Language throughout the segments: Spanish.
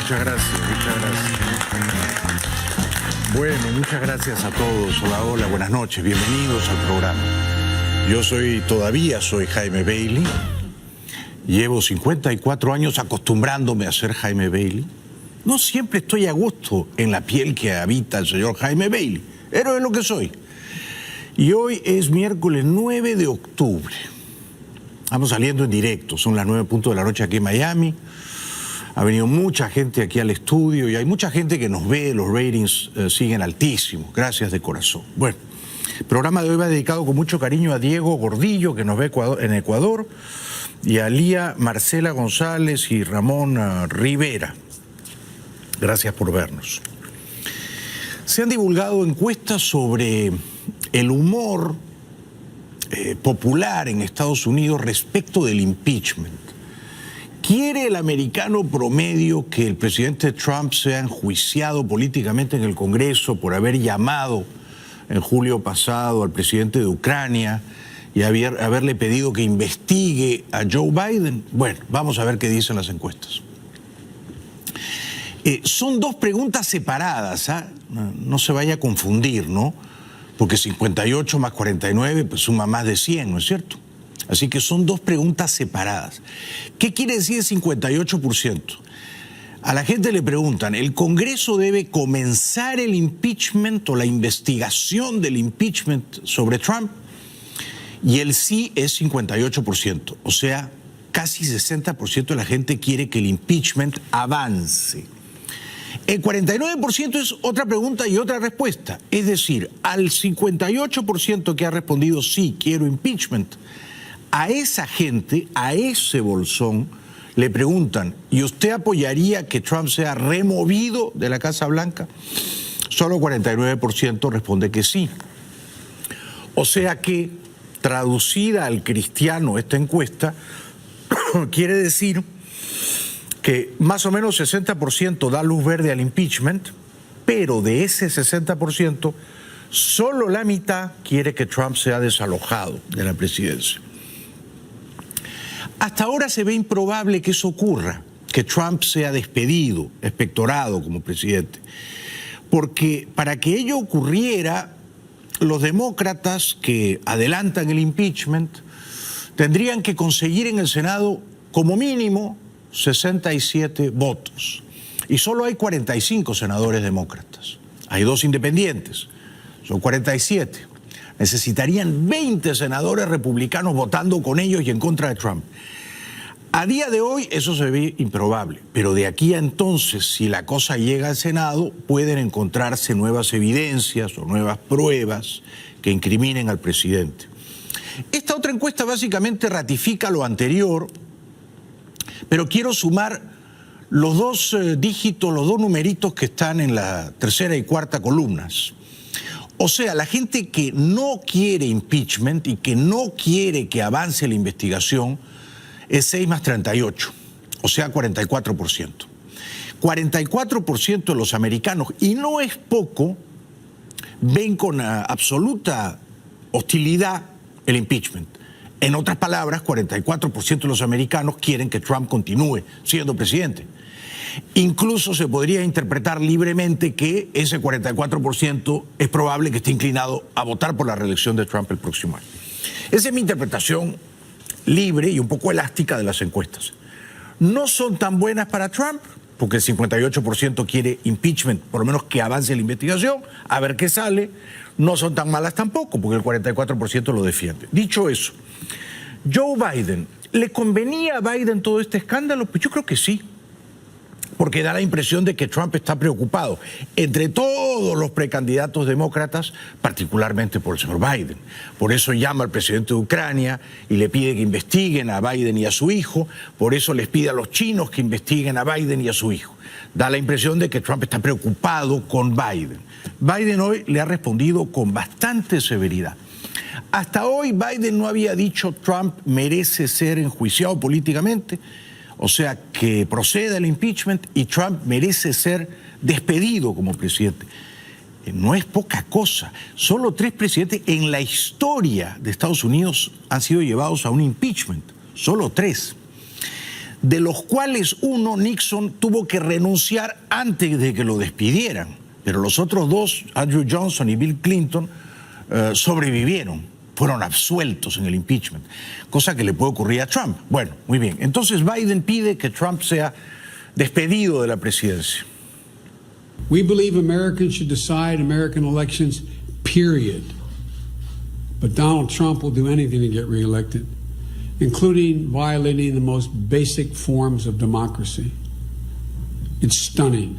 muchas gracias, muchas gracias. Bueno, muchas gracias a todos. Hola, hola, buenas noches, bienvenidos al programa. Todavía soy Jaime Bailey. Llevo 54 años acostumbrándome a ser Jaime Bailey. No siempre estoy a gusto en la piel que habita el señor Jaime Bailey, pero es lo que soy. Y hoy es miércoles 9 de octubre. Estamos saliendo en directo, son las 9:00 de la noche aquí en Miami. Ha venido mucha gente aquí al estudio y hay mucha gente que nos ve, los ratings siguen altísimos, gracias de corazón. Bueno, el programa de hoy va dedicado con mucho cariño a Diego Gordillo, que nos ve en Ecuador, y a Lía Marcela González y Ramón Rivera. Gracias por vernos. Se han divulgado encuestas sobre el humor popular en Estados Unidos respecto del impeachment. ¿Quiere el americano promedio que el presidente Trump sea enjuiciado políticamente en el Congreso por haber llamado en julio pasado al presidente de Ucrania y haberle pedido que investigue a Joe Biden? Bueno, vamos a ver qué dicen las encuestas. Son dos preguntas separadas, ¿ah? No se vaya a confundir, ¿no? Porque 58 más 49 pues suma más de 100, ¿no es cierto? Así que son dos preguntas separadas. ¿Qué quiere decir 58%? A la gente le preguntan, ¿el Congreso debe comenzar el impeachment o la investigación del impeachment sobre Trump? Y el sí es 58%, o sea, casi 60% de la gente quiere que el impeachment avance. El 49% es otra pregunta y otra respuesta. Es decir, al 58% que ha respondido sí, quiero impeachment, a esa gente, a ese bolsón, le preguntan, ¿y usted apoyaría que Trump sea removido de la Casa Blanca? Solo 49% responde que sí. O sea que, traducida al cristiano esta encuesta, quiere decir que más o menos 60% da luz verde al impeachment, pero de ese 60%, solo la mitad quiere que Trump sea desalojado de la presidencia. Hasta ahora se ve improbable que eso ocurra, que Trump sea despedido, expectorado como presidente, porque para que ello ocurriera, los demócratas que adelantan el impeachment tendrían que conseguir en el Senado como mínimo 67 votos. Y solo hay 45 senadores demócratas. Hay 2 independientes, son 47. Necesitarían 20 senadores republicanos votando con ellos y en contra de Trump. A día de hoy eso se ve improbable, pero de aquí a entonces, si la cosa llega al Senado, pueden encontrarse nuevas evidencias o nuevas pruebas que incriminen al presidente. Esta otra encuesta básicamente ratifica lo anterior, pero quiero sumar los 2 dígitos, los 2 numeritos que están en la tercera y cuarta columnas. O sea, la gente que no quiere impeachment y que no quiere que avance la investigación es 6 más 38, o sea, 44%. 44% de los americanos, y no es poco, ven con absoluta hostilidad el impeachment. En otras palabras, 44% de los americanos quieren que Trump continúe siendo presidente. Incluso se podría interpretar libremente que ese 44% es probable que esté inclinado a votar por la reelección de Trump el próximo año. Esa es mi interpretación libre y un poco elástica de las encuestas. No son tan buenas para Trump, porque el 58% quiere impeachment, por lo menos que avance la investigación, a ver qué sale. No son tan malas tampoco, porque el 44% lo defiende. Dicho eso, Joe Biden, ¿le convenía a Biden todo este escándalo? Pues yo creo que sí, porque da la impresión de que Trump está preocupado, entre todos los precandidatos demócratas, particularmente por el señor Biden. Por eso llama al presidente de Ucrania y le pide que investiguen a Biden y a su hijo, por eso les pide a los chinos que investiguen a Biden y a su hijo. Da la impresión de que Trump está preocupado con Biden. Biden hoy le ha respondido con bastante severidad. Hasta hoy Biden no había dicho Trump merece ser enjuiciado políticamente, o sea, que proceda el impeachment y Trump merece ser despedido como presidente. No es poca cosa. Solo 3 presidentes en la historia de Estados Unidos han sido llevados a un impeachment. Solo 3. de los cuales uno, Nixon, tuvo que renunciar antes de que lo despidieran. Pero los otros dos, Andrew Johnson y Bill Clinton, sobrevivieron, fueron absueltos en el impeachment, cosa que le puede ocurrir a Trump. Bueno, muy bien. Entonces Biden pide que Trump sea despedido de la presidencia. We believe Americans should decide American elections, period. But Donald Trump will do anything to get reelected, including violating the most basic forms of democracy. It's stunning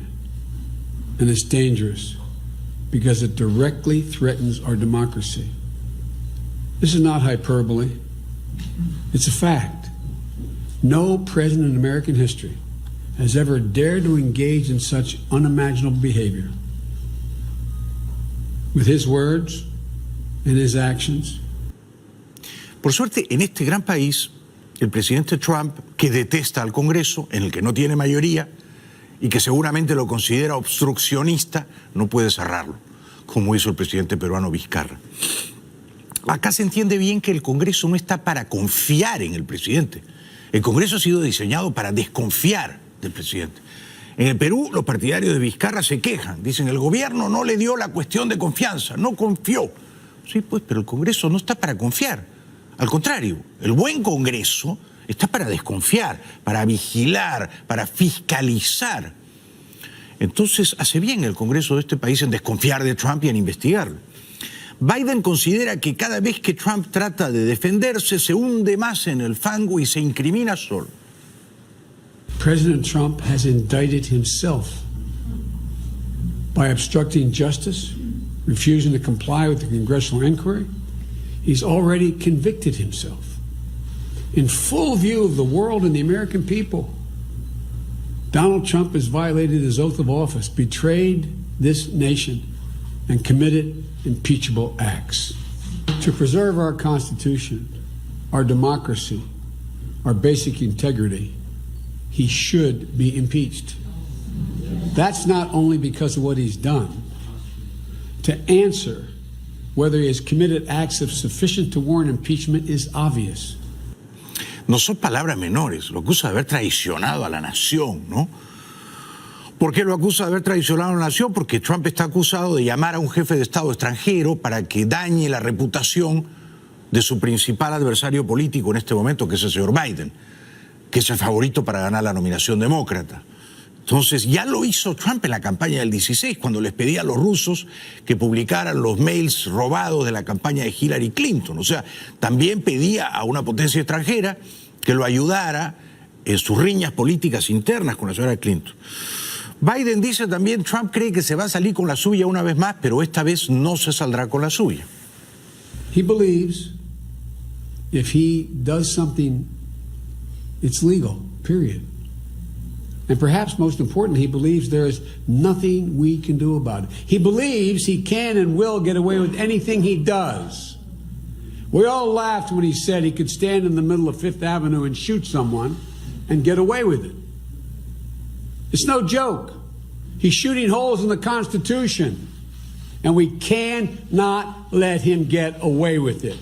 and it's dangerous because it directly threatens our democracy. This is not hyperbole. It's a fact. No president in American history has ever dared to engage in such unimaginable behavior. With his words and his actions. Por suerte, en este gran país, el presidente Trump, que detesta al Congreso, en el que no tiene mayoría, y que seguramente lo considera obstruccionista, no puede cerrarlo, como hizo el presidente peruano Vizcarra. Acá se entiende bien que el Congreso no está para confiar en el presidente. El Congreso ha sido diseñado para desconfiar del presidente. En el Perú, los partidarios de Vizcarra se quejan. Dicen, el gobierno no le dio la cuestión de confianza, no confió. Sí, pues, pero el Congreso no está para confiar. Al contrario, el buen Congreso está para desconfiar, para vigilar, para fiscalizar. Entonces, hace bien el Congreso de este país en desconfiar de Trump y en investigarlo. Biden considera que cada vez que Trump trata de defenderse, se hunde más en el fango y se incrimina solo. President Trump has indicted himself by obstructing justice, refusing to comply with the congressional inquiry. He's already convicted himself in full view of the world and the American people. Donald Trump has violated his oath of office, betrayed this nation, and committed impeachable acts. To preserve our Constitution, our democracy, our basic integrity, he should be impeached. That's not only because of what he's done. To answer whether he has committed acts of sufficient to warrant impeachment is obvious. No son palabras menores, lo acusa de haber traicionado a la nación, ¿no? ¿Por qué lo acusa de haber traicionado a la nación? Porque Trump está acusado de llamar a un jefe de Estado extranjero para que dañe la reputación de su principal adversario político en este momento, que es el señor Biden, que es el favorito para ganar la nominación demócrata. Entonces, ya lo hizo Trump en la campaña del 16, cuando les pedía a los rusos que publicaran los mails robados de la campaña de Hillary Clinton. O sea, también pedía a una potencia extranjera que lo ayudara en sus riñas políticas internas con la señora Clinton. Biden dice también, Trump cree que se va a salir con la suya una vez más, pero esta vez no se saldrá con la suya. He believes if he does something, it's legal, period. And perhaps most importantly, he believes there is nothing we can do about it. He believes he can and will get away with anything he does. We all laughed when he said he could stand in the middle of Fifth Avenue and shoot someone and get away with it. It's no joke. He's shooting holes in the Constitution, and we cannot let him get away with it.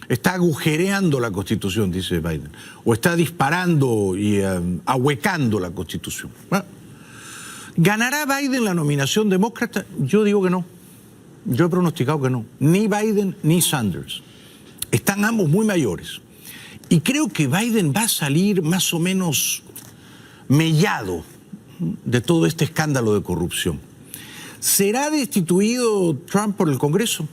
Está agujereando la Constitución, dice Biden, o está disparando y ahuecando la Constitución. Bueno, ¿ganará Biden la nominación demócrata? Yo digo que no. Yo he pronosticado que no. Ni Biden ni Sanders. Están ambos muy mayores. Y creo que Biden va a salir más o menos mellado de todo este escándalo de corrupción. ¿Será destituido Trump por el Congreso?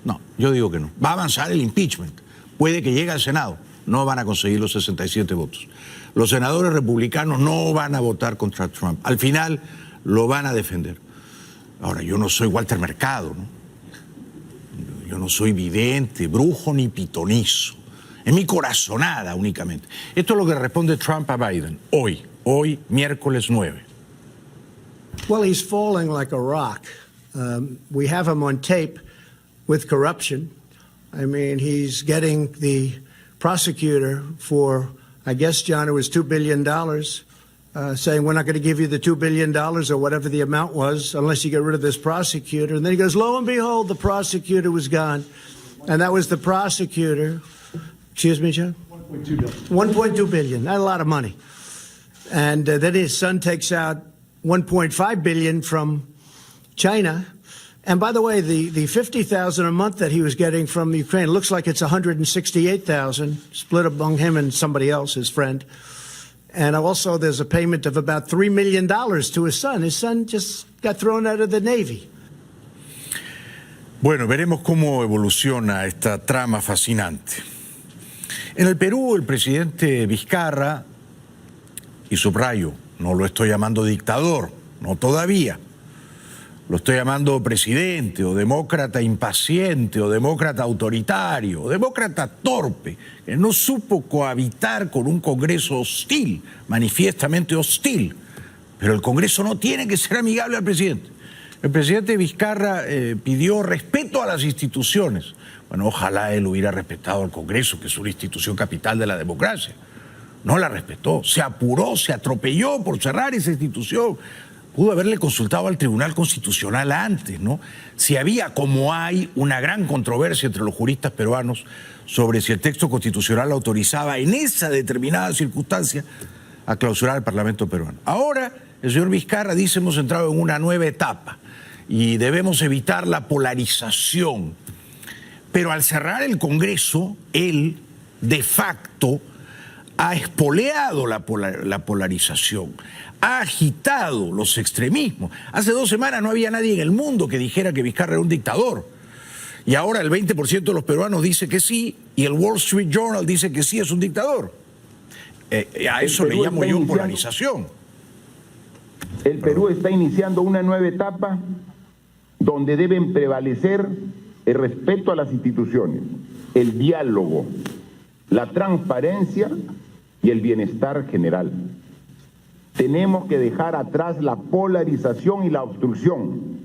No, yo digo que no. Va a avanzar el impeachment. Puede que llegue al Senado. No van a conseguir los 67 votos. Los senadores republicanos no van a votar contra Trump. Al final lo van a defender. Ahora, yo no soy Walter Mercado, ¿no? Yo no soy vidente, brujo ni pitonizo. Es mi corazonada únicamente. Esto es lo que responde Trump a Biden hoy, miércoles 9. Well, he's falling like a rock. We have him on tape with corruption. I mean, he's getting the prosecutor for, I guess, John, it was $2 billion, saying we're not going to give you the $2 billion or whatever the amount was unless you get rid of this prosecutor. And then he goes, lo and behold, the prosecutor was gone. And that was the prosecutor. Excuse me, John? 1.2 billion, not a lot of money. And then his son takes out 1.5 billion from China. And by the way, the 50,000 a month that he was getting from Ukraine looks like it's 168,000 split among him and somebody else, his friend. And also there's a payment of about $3 million to his son. His son just got thrown out of the Navy. Bueno, veremos cómo evoluciona esta trama fascinante. En el Perú, el presidente Vizcarra, y subrayo, no lo estoy llamando dictador, no todavía, lo estoy llamando presidente, o demócrata impaciente, o demócrata autoritario, o demócrata torpe, que no supo cohabitar con un Congreso hostil, manifiestamente hostil. Pero el Congreso no tiene que ser amigable al presidente. El presidente Vizcarra pidió respeto a las instituciones. Bueno, ojalá él hubiera respetado al Congreso, que es una institución capital de la democracia. No la respetó, se apuró, se atropelló por cerrar esa institución. Pudo haberle consultado al Tribunal Constitucional antes, ¿no? Si había, como hay, una gran controversia entre los juristas peruanos sobre si el texto constitucional autorizaba en esa determinada circunstancia a clausurar el Parlamento peruano. Ahora, el señor Vizcarra dice: hemos entrado en una nueva etapa y debemos evitar la polarización. Pero al cerrar el Congreso, él, de facto, ha espoleado la polarización, ha agitado los extremismos. Hace 2 semanas no había nadie en el mundo que dijera que Vizcarra era un dictador. Y ahora el 20% de los peruanos dice que sí, y el Wall Street Journal dice que sí es un dictador. A eso le llamo yo polarización. El Perú está iniciando una nueva etapa donde deben prevalecer el respeto a las instituciones, el diálogo, la transparencia y el bienestar general. Tenemos que dejar atrás la polarización y la obstrucción,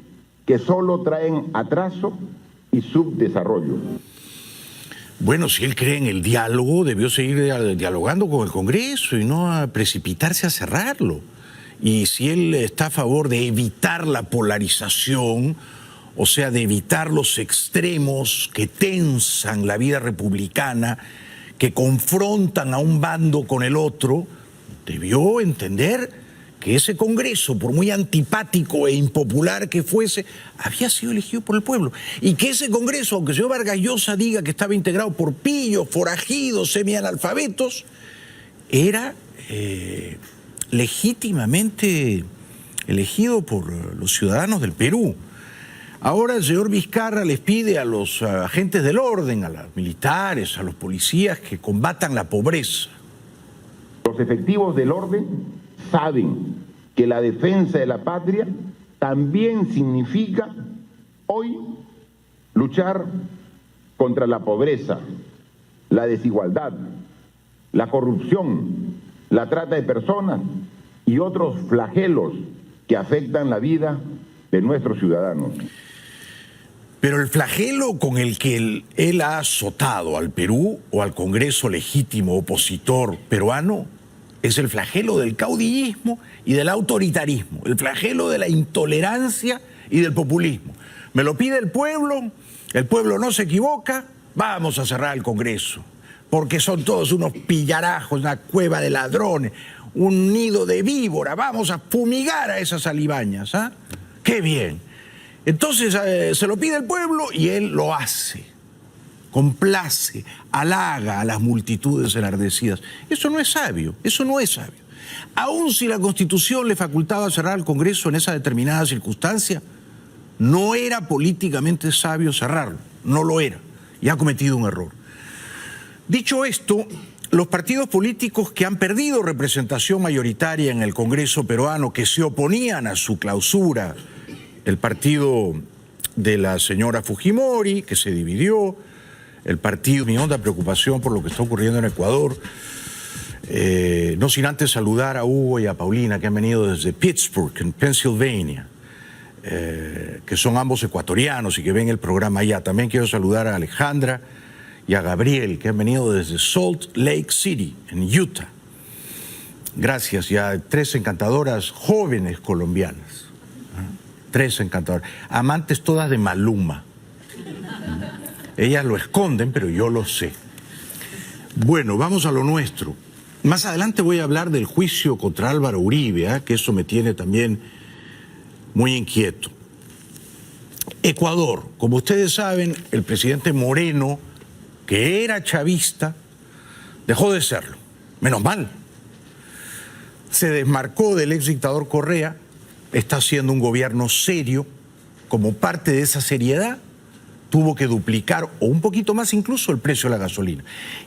que solo traen atraso y subdesarrollo. Bueno, si él cree en el diálogo, debió seguir dialogando con el Congreso y no a precipitarse a cerrarlo. Y si él está a favor de evitar la polarización, o sea, de evitar los extremos que tensan la vida republicana, que confrontan a un bando con el otro, debió entender que ese Congreso, por muy antipático e impopular que fuese, había sido elegido por el pueblo. Y que ese Congreso, aunque el señor Vargas Llosa diga que estaba integrado por pillos, forajidos, semianalfabetos, era legítimamente elegido por los ciudadanos del Perú. Ahora el señor Vizcarra les pide a los agentes del orden, a los militares, a los policías, que combatan la pobreza. Los efectivos del orden saben que la defensa de la patria también significa hoy luchar contra la pobreza, la desigualdad, la corrupción, la trata de personas y otros flagelos que afectan la vida de nuestros ciudadanos. Pero el flagelo con el que él ha azotado al Perú o al Congreso legítimo opositor peruano es el flagelo del caudillismo y del autoritarismo, el flagelo de la intolerancia y del populismo. Me lo pide el pueblo no se equivoca, vamos a cerrar el Congreso, porque son todos unos pillarajos, una cueva de ladrones, un nido de víbora, vamos a fumigar a esas alimañas, ¿ah? ¡Qué bien! Entonces se lo pide el pueblo y él lo hace, complace, halaga a las multitudes enardecidas. Eso no es sabio, eso no es sabio. Aun si la Constitución le facultaba cerrar el Congreso en esa determinada circunstancia, no era políticamente sabio cerrarlo, no lo era, y ha cometido un error. Dicho esto, los partidos políticos que han perdido representación mayoritaria en el Congreso peruano, que se oponían a su clausura, el partido de la señora Fujimori, que se dividió, el partido, mi honda preocupación por lo que está ocurriendo en Ecuador, no sin antes saludar a Hugo y a Paulina, que han venido desde Pittsburgh, en Pennsylvania, que son ambos ecuatorianos y que ven el programa allá. También quiero saludar a Alejandra y a Gabriel, que han venido desde Salt Lake City, en Utah. Gracias, y a 3 encantadoras jóvenes colombianas. 3 encantadoras, amantes todas de Maluma. Ellas lo esconden, pero yo lo sé. Bueno, vamos a lo nuestro. Más adelante voy a hablar del juicio contra Álvaro Uribe, que eso me tiene también muy inquieto. Ecuador, como ustedes saben, el presidente Moreno, que era chavista, dejó de serlo. Menos mal. Se desmarcó del ex dictador Correa, está haciendo un gobierno serio. Como parte de esa seriedad, tuvo que duplicar o un poquito más incluso el precio de la gasolina.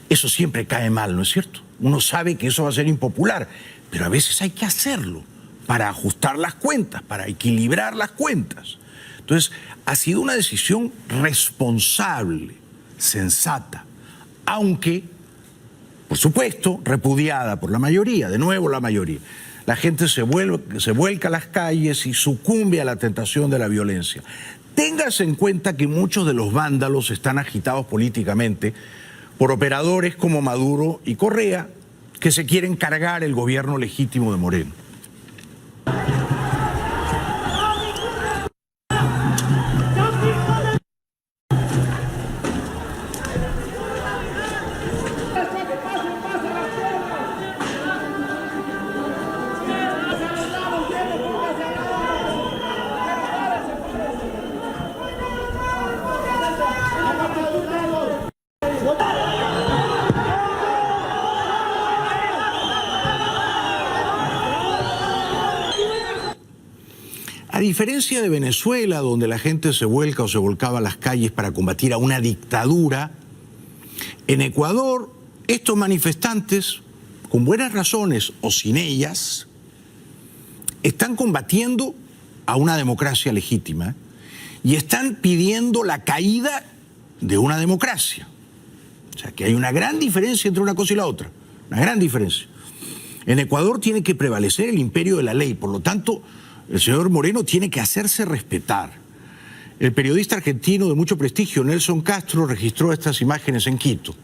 Eso siempre cae mal, ¿no es cierto? Uno sabe que eso va a ser impopular, pero a veces hay que hacerlo para ajustar las cuentas, para equilibrar las cuentas. Entonces, ha sido una decisión responsable, sensata, aunque, por supuesto, repudiada por la mayoría, de nuevo la mayoría. La gente se vuelca a las calles y sucumbe a la tentación de la violencia. Téngase en cuenta que muchos de los vándalos están agitados políticamente por operadores como Maduro y Correa, que se quieren cargar el gobierno legítimo de Moreno. A diferencia de Venezuela, donde la gente se vuelca o se volcaba a las calles para combatir a una dictadura, en Ecuador estos manifestantes, con buenas razones o sin ellas, están combatiendo a una democracia legítima y están pidiendo la caída de una democracia. O sea que hay una gran diferencia entre una cosa y la otra, una gran diferencia. En Ecuador tiene que prevalecer el imperio de la ley, por lo tanto, el señor Moreno tiene que hacerse respetar. El periodista argentino de mucho prestigio, Nelson Castro, registró estas imágenes en Quito.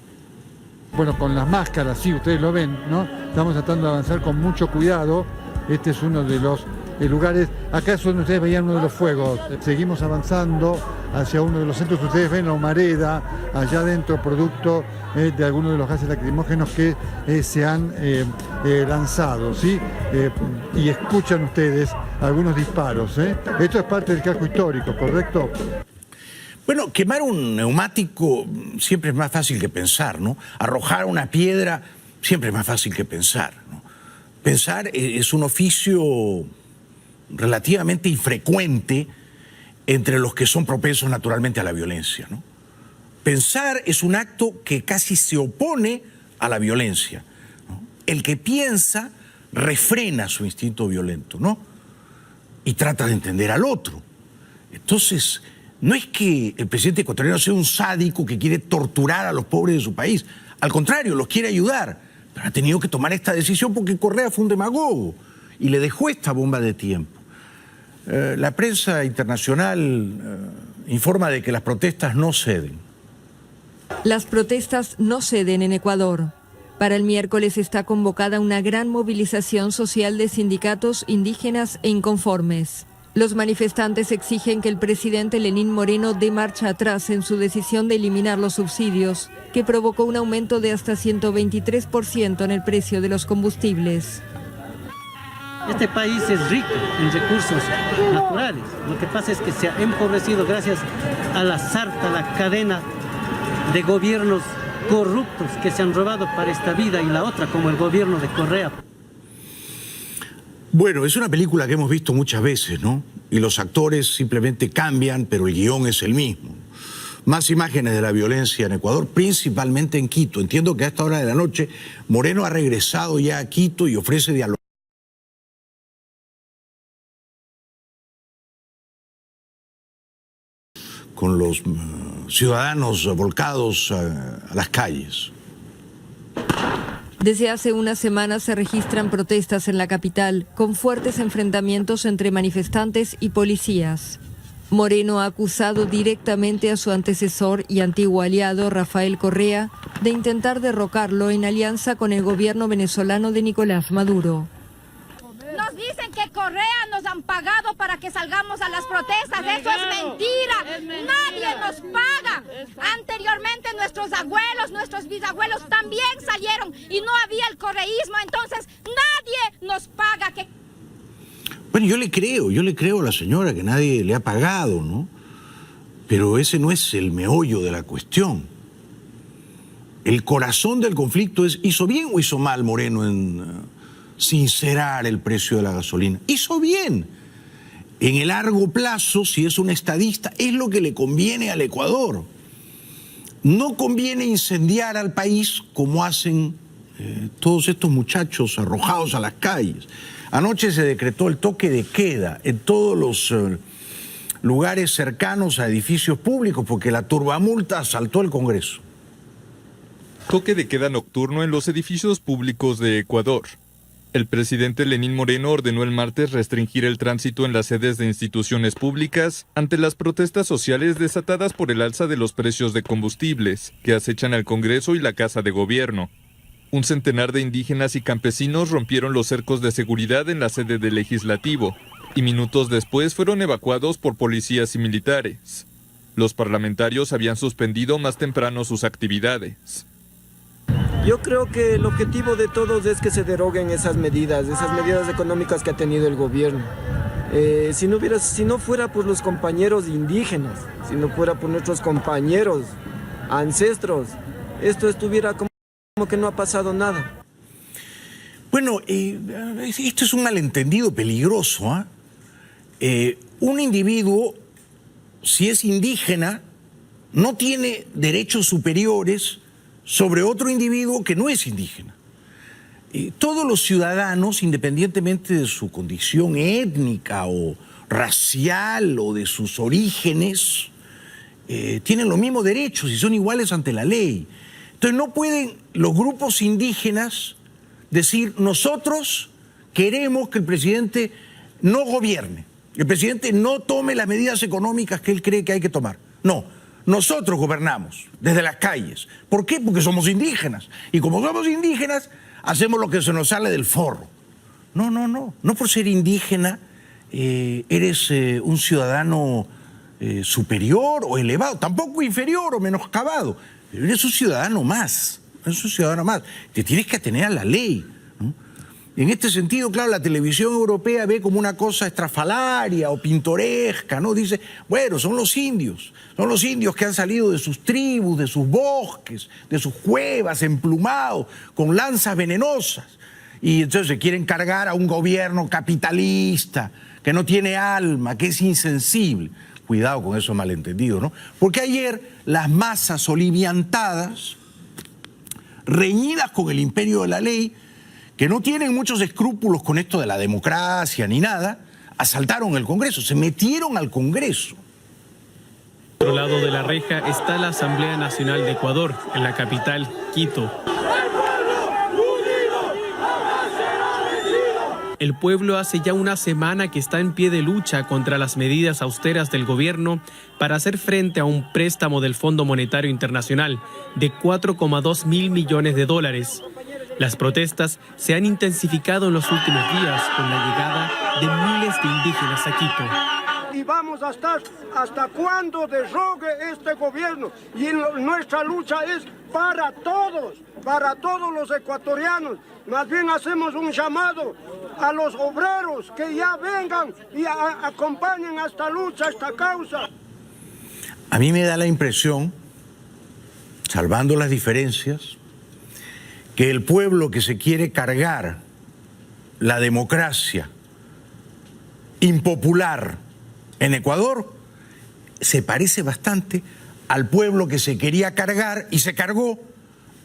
Bueno, con las máscaras, sí, ustedes lo ven, ¿no? Estamos tratando de avanzar con mucho cuidado. Este es uno de los lugares. Acá es donde ustedes veían uno de los fuegos. Seguimos avanzando hacia uno de los centros. Ustedes ven la humareda, allá adentro, producto de algunos de los gases lacrimógenos que se han lanzado, ¿sí? Y escuchan ustedes algunos disparos, ¿eh? Esto es parte del casco histórico, ¿correcto? Bueno, quemar un neumático siempre es más fácil que pensar, ¿no? Arrojar una piedra siempre es más fácil que pensar, ¿no? Pensar es un oficio relativamente infrecuente entre los que son propensos naturalmente a la violencia, ¿no? Pensar es un acto que casi se opone a la violencia, ¿no? El que piensa refrena su instinto violento, ¿no? Y trata de entender al otro. Entonces, no es que el presidente ecuatoriano sea un sádico que quiere torturar a los pobres de su país. Al contrario, los quiere ayudar. Pero ha tenido que tomar esta decisión porque Correa fue un demagogo y le dejó esta bomba de tiempo. La prensa internacional informa de que las protestas no ceden. Las protestas no ceden en Ecuador. Para el miércoles está convocada una gran movilización social de sindicatos indígenas e inconformes. Los manifestantes exigen que el presidente Lenín Moreno dé marcha atrás en su decisión de eliminar los subsidios, que provocó un aumento de hasta 123% en el precio de los combustibles. Este país es rico en recursos naturales. Lo que pasa es que se ha empobrecido gracias a la sarta, a la cadena de gobiernos corruptos que se han robado para esta vida y la otra, como el gobierno de Correa. Bueno, es una película que hemos visto muchas veces, ¿no? Y los actores simplemente cambian, pero el guión es el mismo. Más imágenes de la violencia en Ecuador, principalmente en Quito. Entiendo que a esta hora de la noche Moreno ha regresado ya a Quito y ofrece dialogar con los ciudadanos volcados a las calles. Desde hace unas semanas se registran protestas en la capital, con fuertes enfrentamientos entre manifestantes y policías. Moreno ha acusado directamente a su antecesor y antiguo aliado, Rafael Correa, de intentar derrocarlo en alianza con el gobierno venezolano de Nicolás Maduro. Nos dicen que Correa nos han pagado para que salgamos a las protestas. Eso es mentira. Nadie nos paga. Anteriormente nuestros abuelos, nuestros bisabuelos también salieron y no había el correísmo, entonces nadie nos paga. Bueno, yo le creo a la señora que nadie le ha pagado, ¿no? Pero ese no es el meollo de la cuestión. El corazón del conflicto es, ¿hizo bien o hizo mal Moreno en sincerar el precio de la gasolina? Hizo bien. En el largo plazo, si es un estadista, es lo que le conviene al Ecuador. No conviene incendiar al país como hacen todos estos muchachos arrojados a las calles. Anoche se decretó el toque de queda en todos los lugares cercanos a edificios públicos porque la turbamulta asaltó el Congreso. Toque de queda nocturno en los edificios públicos de Ecuador. El presidente Lenín Moreno ordenó el martes restringir el tránsito en las sedes de instituciones públicas ante las protestas sociales desatadas por el alza de los precios de combustibles que acechan al Congreso y la Casa de Gobierno. Un centenar de indígenas y campesinos rompieron los cercos de seguridad en la sede del Legislativo y minutos después fueron evacuados por policías y militares. Los parlamentarios habían suspendido más temprano sus actividades. Yo creo que el objetivo de todos es que se deroguen esas medidas económicas que ha tenido el gobierno. Si no fuera por los compañeros indígenas, si no fuera por nuestros compañeros ancestros, esto estuviera como que no ha pasado nada. Bueno, esto es un malentendido peligroso, ¿eh? Un individuo, si es indígena, no tiene derechos superiores sobre otro individuo que no es indígena. Todos los ciudadanos, independientemente de su condición étnica o racial o de sus orígenes, tienen los mismos derechos y son iguales ante la ley. Entonces no pueden los grupos indígenas decir, nosotros queremos que el presidente no gobierne, el presidente no tome las medidas económicas que él cree que hay que tomar. No, nosotros gobernamos desde las calles. ¿Por qué? Porque somos indígenas. Y como somos indígenas, hacemos lo que se nos sale del forro. No por ser indígena eres un ciudadano superior o elevado, tampoco inferior o menoscabado. Eres un ciudadano más, Te tienes que atener a la ley, ¿no? En este sentido, claro, la televisión europea ve como una cosa estrafalaria o pintoresca, ¿no? Dice, bueno, son los indios que han salido de sus tribus, de sus bosques, de sus cuevas, emplumados, con lanzas venenosas. Y entonces se quieren cargar a un gobierno capitalista, que no tiene alma, que es insensible. Cuidado con esos malentendidos, ¿no? Porque ayer las masas oliviantadas, reñidas con el imperio de la ley, que no tienen muchos escrúpulos con esto de la democracia ni nada, asaltaron el Congreso, se metieron al Congreso. Al otro lado de la reja está la Asamblea Nacional de Ecuador, en la capital, Quito. El pueblo hace ya una semana que está en pie de lucha contra las medidas austeras del gobierno para hacer frente a un préstamo del Fondo Monetario Internacional de 4,2 mil millones de dólares. Las protestas se han intensificado en los últimos días con la llegada de miles de indígenas a Quito. Y vamos a estar hasta cuando derrogue este gobierno. Y nuestra lucha es para todos los ecuatorianos. Más bien hacemos un llamado a los obreros que ya vengan y acompañen a esta lucha, a esta causa. A mí me da la impresión, salvando las diferencias, que el pueblo que se quiere cargar la democracia impopular en Ecuador se parece bastante al pueblo que se quería cargar y se cargó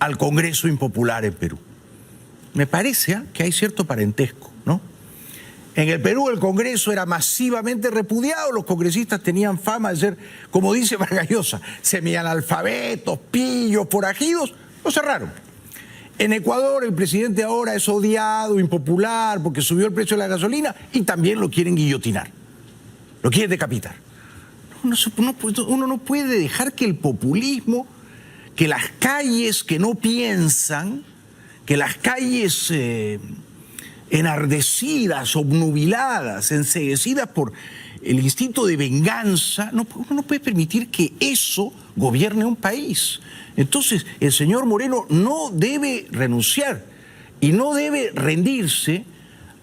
al Congreso impopular en Perú. Me parece que hay cierto parentesco, ¿no? En el Perú el Congreso era masivamente repudiado, los congresistas tenían fama de ser, como dice Vargas Llosa, semianalfabetos, pillos, forajidos, lo cerraron. En Ecuador el presidente ahora es odiado, impopular, porque subió el precio de la gasolina y también lo quieren guillotinar, lo quieren decapitar. Uno no puede dejar que el populismo, que las calles que no piensan, que las calles enardecidas, obnubiladas, enceguecidas por el instinto de venganza, uno no puede permitir que eso gobierne un país. Entonces, el señor Moreno no debe renunciar y no debe rendirse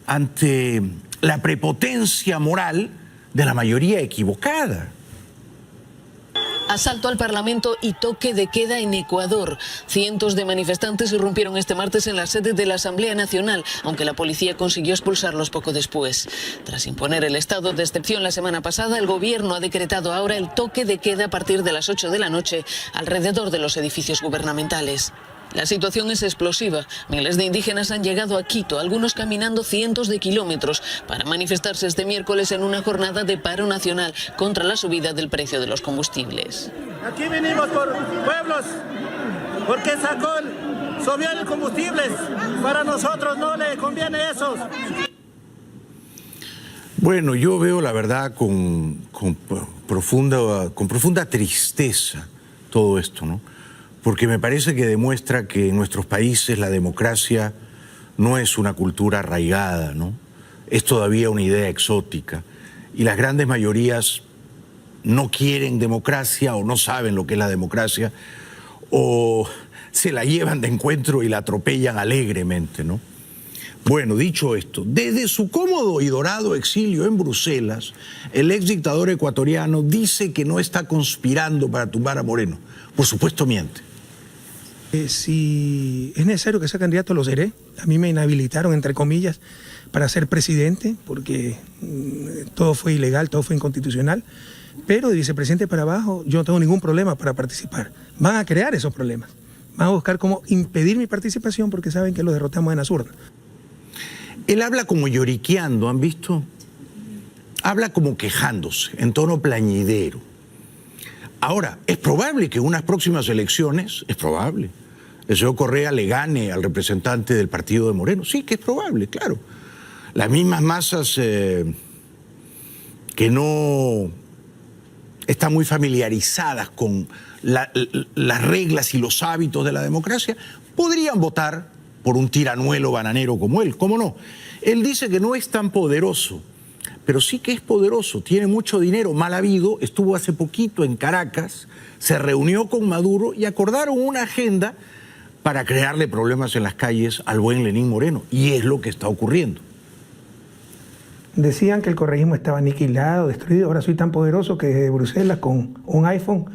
ante la prepotencia moral de la mayoría equivocada. Asalto al Parlamento y toque de queda en Ecuador. Cientos de manifestantes irrumpieron este martes en la sede de la Asamblea Nacional, aunque la policía consiguió expulsarlos poco después. Tras imponer el estado de excepción la semana pasada, el gobierno ha decretado ahora el toque de queda a partir de las 8 de la noche alrededor de los edificios gubernamentales. La situación es explosiva. Miles de indígenas han llegado a Quito, algunos caminando cientos de kilómetros, para manifestarse este miércoles en una jornada de paro nacional contra la subida del precio de los combustibles. Aquí venimos por pueblos, porque subió el combustible. Para nosotros no le conviene eso. Bueno, yo veo la verdad con profunda tristeza todo esto, ¿no? Porque me parece que demuestra que en nuestros países la democracia no es una cultura arraigada, ¿no? Es todavía una idea exótica. Y las grandes mayorías no quieren democracia o no saben lo que es la democracia o se la llevan de encuentro y la atropellan alegremente, ¿no? Bueno, dicho esto, desde su cómodo y dorado exilio en Bruselas, el ex dictador ecuatoriano dice que no está conspirando para tumbar a Moreno. Por supuesto, miente. Si es necesario que sea candidato, lo seré. A mí me inhabilitaron, entre comillas, para ser presidente, porque todo fue ilegal, todo fue inconstitucional. Pero de vicepresidente para abajo, yo no tengo ningún problema para participar. Van a crear esos problemas. Van a buscar cómo impedir mi participación porque saben que lo derrotamos en las urnas. Él habla como lloriqueando, ¿han visto? Habla como quejándose, en tono plañidero. Ahora, es probable que en unas próximas elecciones, es probable, el señor Correa le gane al representante del partido de Moreno. Sí, que es probable, claro. Las mismas masas que no están muy familiarizadas con las reglas y los hábitos de la democracia, podrían votar por un tiranuelo bananero como él. ¿Cómo no? Él dice que no es tan poderoso, pero sí que es poderoso, tiene mucho dinero, mal habido, estuvo hace poquito en Caracas, se reunió con Maduro y acordaron una agenda para crearle problemas en las calles al buen Lenín Moreno, y es lo que está ocurriendo. Decían que el correísmo estaba aniquilado, destruido. Ahora soy tan poderoso que desde Bruselas con un iPhone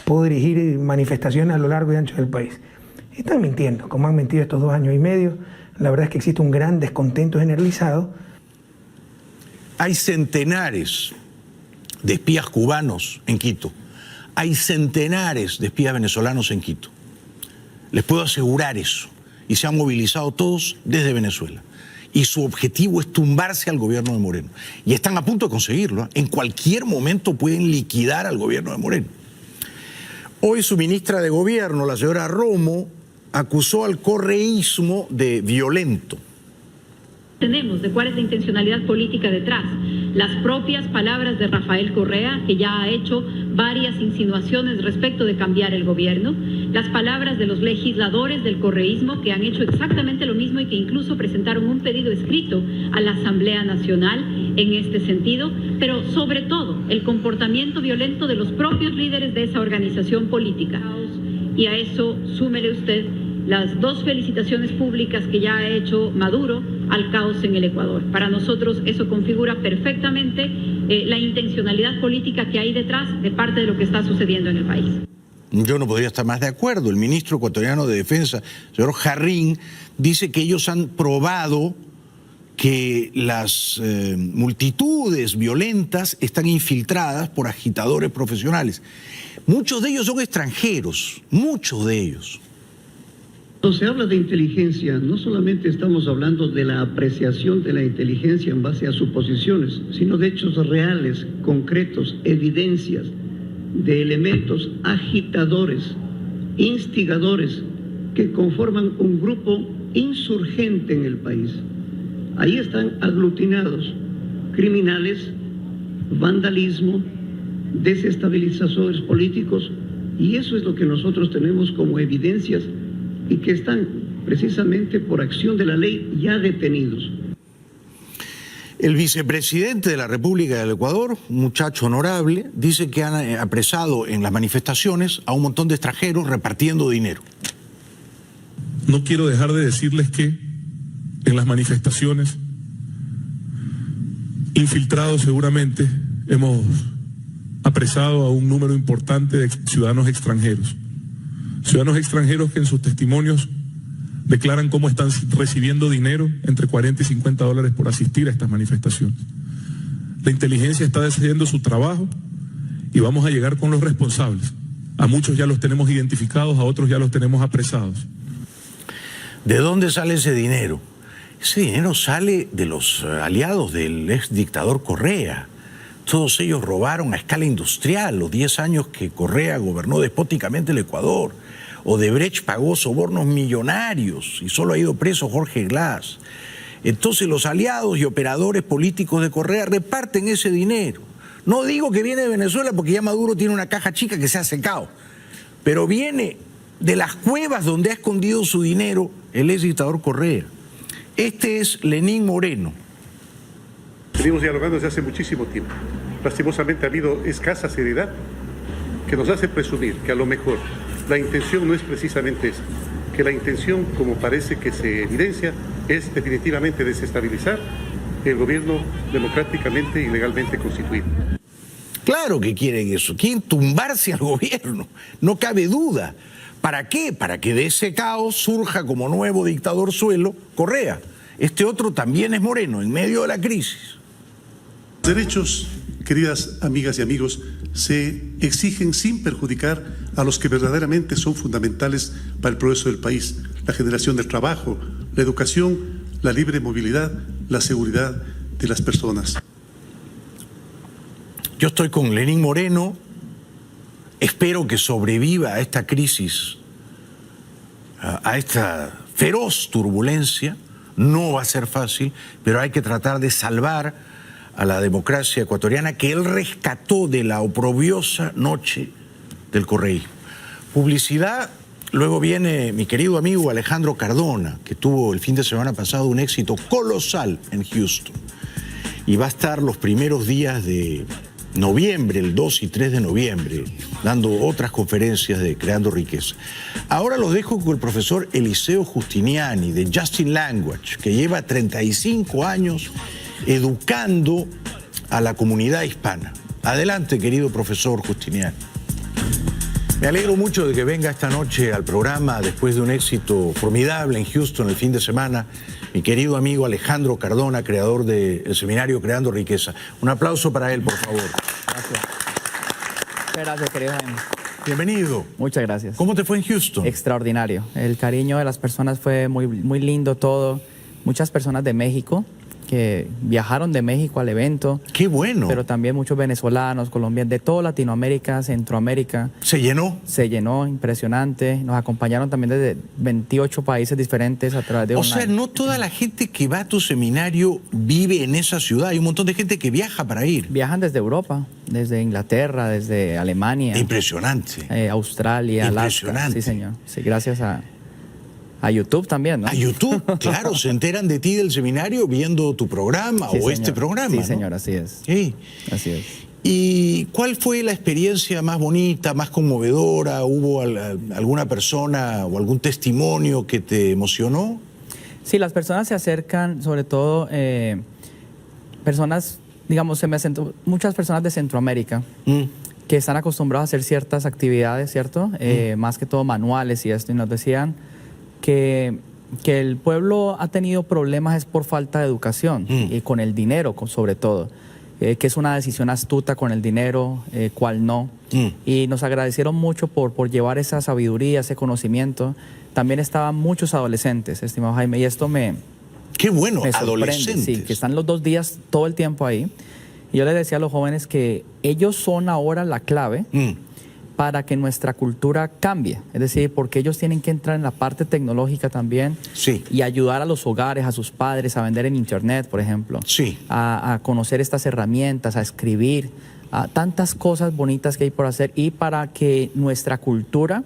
puedo dirigir manifestaciones a lo largo y ancho del país. Están mintiendo, como han mentido estos 2 años y medio. La verdad es que existe un gran descontento generalizado. Hay centenares de espías cubanos en Quito. Hay centenares de espías venezolanos en Quito. Les puedo asegurar eso. Y se han movilizado todos desde Venezuela. Y su objetivo es tumbarse al gobierno de Moreno. Y están a punto de conseguirlo. En cualquier momento pueden liquidar al gobierno de Moreno. Hoy su ministra de Gobierno, la señora Romo, acusó al correísmo de violento. Tenemos de cuál es la intencionalidad política detrás. Las propias palabras de Rafael Correa, que ya ha hecho varias insinuaciones respecto de cambiar el gobierno, las palabras de los legisladores del correísmo que han hecho exactamente lo mismo y que incluso presentaron un pedido escrito a la Asamblea Nacional en este sentido, pero sobre todo el comportamiento violento de los propios líderes de esa organización política. Y a eso súmele usted las 2 felicitaciones públicas que ya ha hecho Maduro al caos en el Ecuador. Para nosotros eso configura perfectamente la intencionalidad política que hay detrás de parte de lo que está sucediendo en el país. Yo no podría estar más de acuerdo. El ministro ecuatoriano de Defensa, señor Jarrín, dice que ellos han probado que las multitudes violentas están infiltradas por agitadores profesionales. Muchos de ellos son extranjeros, muchos de ellos. Cuando se habla de inteligencia, no solamente estamos hablando de la apreciación de la inteligencia en base a suposiciones, sino de hechos reales, concretos, evidencias de elementos agitadores, instigadores, que conforman un grupo insurgente en el país. Ahí están aglutinados criminales, vandalismo, desestabilizadores políticos, y eso es lo que nosotros tenemos como evidencias y que están precisamente por acción de la ley ya detenidos. El vicepresidente de la República del Ecuador, un muchacho honorable, dice que han apresado en las manifestaciones a un montón de extranjeros repartiendo dinero. No quiero dejar de decirles que en las manifestaciones, infiltrados seguramente, hemos apresado a un número importante de ciudadanos extranjeros. Ciudadanos extranjeros que en sus testimonios declaran cómo están recibiendo dinero entre 40 y 50 dólares por asistir a estas manifestaciones. La inteligencia está haciendo su trabajo y vamos a llegar con los responsables. A muchos ya los tenemos identificados, a otros ya los tenemos apresados. ¿De dónde sale ese dinero? Ese dinero sale de los aliados del ex dictador Correa. Todos ellos robaron a escala industrial los 10 años que Correa gobernó despóticamente el Ecuador. Odebrecht pagó sobornos millonarios y solo ha ido preso Jorge Glass. Entonces los aliados y operadores políticos de Correa reparten ese dinero. No digo que viene de Venezuela porque ya Maduro tiene una caja chica que se ha secado, pero viene de las cuevas donde ha escondido su dinero el ex dictador Correa. Este es Lenín Moreno. Venimos dialogando desde hace muchísimo tiempo. Lastimosamente ha habido escasa seriedad que nos hace presumir que a lo mejor la intención no es precisamente esa, que la intención, como parece que se evidencia, es definitivamente desestabilizar el gobierno democráticamente y legalmente constituido. Claro que quieren eso, quieren tumbarse al gobierno, no cabe duda. ¿Para qué? Para que de ese caos surja como nuevo dictador suelo Correa. Este otro también es Moreno, en medio de la crisis. Los derechos, queridas amigas y amigos, se exigen sin perjudicar a los que verdaderamente son fundamentales para el progreso del país: la generación del trabajo, la educación, la libre movilidad, la seguridad de las personas. Yo estoy con Lenín Moreno, espero que sobreviva a esta crisis, a esta feroz turbulencia. No va a ser fácil, pero hay que tratar de salvar a la democracia ecuatoriana que él rescató de la oprobiosa noche del correísmo. Publicidad, luego viene mi querido amigo Alejandro Cardona, que tuvo el fin de semana pasado un éxito colosal en Houston. Y va a estar los primeros días de noviembre, el 2 y 3 de noviembre, dando otras conferencias de Creando Riqueza. Ahora los dejo con el profesor Eliseo Justiniani, de Justin Language, que lleva 35 años educando a la comunidad hispana. Adelante, querido profesor Justiniani. Me alegro mucho de que venga esta noche al programa después de un éxito formidable en Houston el fin de semana. Mi querido amigo Alejandro Cardona, creador del seminario Creando Riqueza. Un aplauso para él, por favor. Gracias. Muchas gracias, querido Jaime. Bienvenido. Muchas gracias. ¿Cómo te fue en Houston? Extraordinario. El cariño de las personas fue muy lindo todo. Muchas personas de México que viajaron de México al evento. ¡Qué bueno! Pero también muchos venezolanos, colombianos, de toda Latinoamérica, Centroamérica. ¿Se llenó? Se llenó, impresionante. Nos acompañaron también desde 28 países diferentes a través de O sea, no toda la gente que va a tu seminario vive en esa ciudad. Hay un montón de gente que viaja para ir. Viajan desde Europa, desde Inglaterra, desde Alemania. Impresionante. Australia, Impresionante. Alaska. Sí, señor. Sí, gracias a YouTube también, ¿no? A YouTube, claro, se enteran de ti del seminario viendo tu programa Sí, o señor. este programa. Sí, ¿no? señor, así es. Sí. Así es. ¿Y cuál fue la experiencia más bonita, más conmovedora? ¿Hubo alguna persona o algún testimonio que te emocionó? Sí, las personas se acercan, sobre todo personas, digamos, muchas personas de Centroamérica que están acostumbrados a hacer ciertas actividades, ¿cierto? Más que todo manuales y esto, y nos decían que el pueblo ha tenido problemas es por falta de educación y con el dinero, sobre todo. Que es una decisión astuta con el dinero, cuál no. Y nos agradecieron mucho por llevar esa sabiduría, ese conocimiento. También estaban muchos adolescentes, estimado Jaime, y esto ¡qué bueno! me sorprende, Adolescentes. sí, que están los 2 días todo el tiempo ahí. Y yo les decía a los jóvenes que ellos son ahora la clave para que nuestra cultura cambie. Es decir, porque ellos tienen que entrar en la parte tecnológica también y ayudar a los hogares, a sus padres, a vender en Internet, por ejemplo. A conocer estas herramientas, a escribir, a tantas cosas bonitas que hay por hacer, y para que nuestra cultura,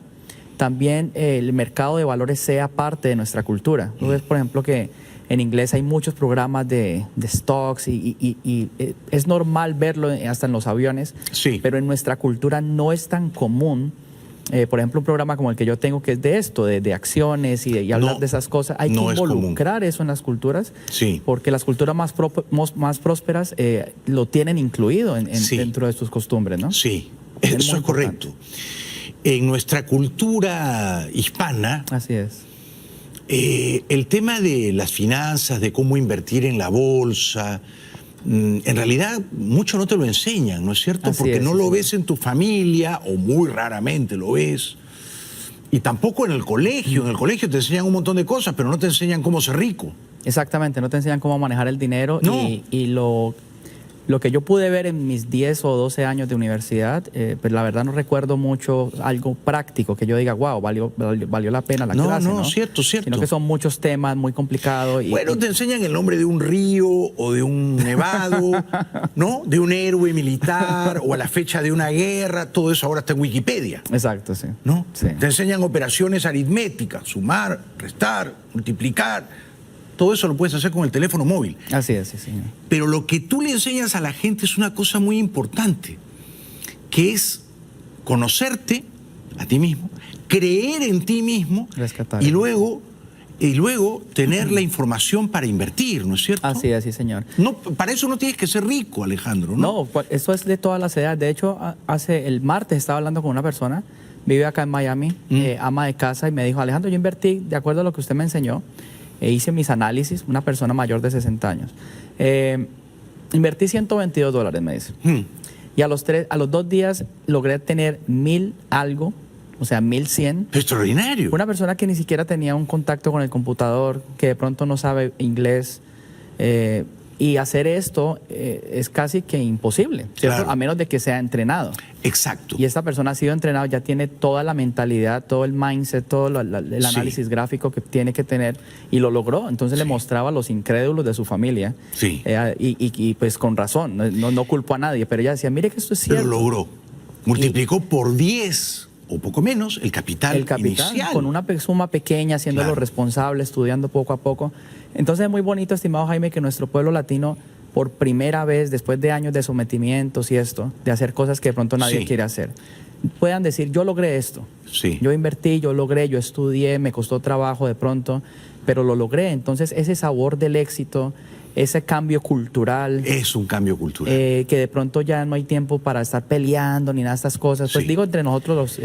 también el mercado de valores sea parte de nuestra cultura. Tú ves, por ejemplo, que En inglés hay muchos programas de stocks y es normal verlo hasta en los aviones, pero en nuestra cultura no es tan común. Por ejemplo, un programa como el que yo tengo, que es de esto, de acciones y hablar de esas cosas, hay que involucrar eso en las culturas, porque las culturas más prósperas lo tienen incluido dentro de sus costumbres, ¿no? Sí, eso es correcto. En nuestra cultura hispana, así es. El tema de las finanzas, de cómo invertir en la bolsa, en realidad mucho no te lo enseñan, ¿no es cierto? Porque no lo ves en tu familia o muy raramente lo ves. Y tampoco en el colegio. En el colegio te enseñan un montón de cosas, pero no te enseñan cómo ser rico. Exactamente, no te enseñan cómo manejar el dinero. Y lo que yo pude ver en mis 10 o 12 años de universidad, pues la verdad no recuerdo mucho algo práctico que yo diga, wow, valió la pena la clase, ¿no? Cierto. Sino que son muchos temas muy complicados. Bueno, te enseñan el nombre de un río o de un nevado, ¿no? De un héroe militar o a la fecha de una guerra, todo eso ahora está en Wikipedia. Exacto, sí. ¿No? Sí. Te enseñan operaciones aritméticas, sumar, restar, multiplicar. Todo eso lo puedes hacer con el teléfono móvil. Así es, sí, señor. Pero lo que tú le enseñas a la gente es una cosa muy importante, que es conocerte a ti mismo, creer en ti mismo y luego tener la información para invertir, ¿no es cierto? Así es, sí, señor. No, para eso no tienes que ser rico, Alejandro, ¿no? No, eso es de todas las edades. De hecho, el martes estaba hablando con una persona, vive acá en Miami, ama de casa, y me dijo, Alejandro, yo invertí de acuerdo a lo que usted me enseñó. Hice mis análisis, una persona mayor de 60 años. Invertí $122, me dice. Y a los 2 días logré tener 1,000 algo, o sea, 1,100. Extraordinario. Una persona que ni siquiera tenía un contacto con el computador, que de pronto no sabe inglés. Y hacer esto es casi que imposible, ¿cierto? Claro. A menos de que sea entrenado. Exacto. Y esta persona ha sido entrenado, ya tiene toda la mentalidad, todo el mindset, todo el análisis gráfico que tiene que tener, y lo logró. Entonces le mostraba a los incrédulos de su familia. Sí. Y pues con razón, no culpo a nadie, pero ella decía, mire que esto es cierto. Pero logró. Multiplicó por 10 o poco menos el capital inicial. Con una suma pequeña, haciéndolo responsable, estudiando poco a poco. Entonces es muy bonito, estimado Jaime, que nuestro pueblo latino, por primera vez, después de años de sometimientos y esto, de hacer cosas que de pronto nadie quiere hacer, puedan decir, yo logré esto. Yo invertí, yo logré, yo estudié, me costó trabajo de pronto, pero lo logré. Entonces ese sabor del éxito, ese cambio cultural. Es un cambio cultural. Que de pronto ya no hay tiempo para estar peleando ni nada de estas cosas. Pues digo entre nosotros,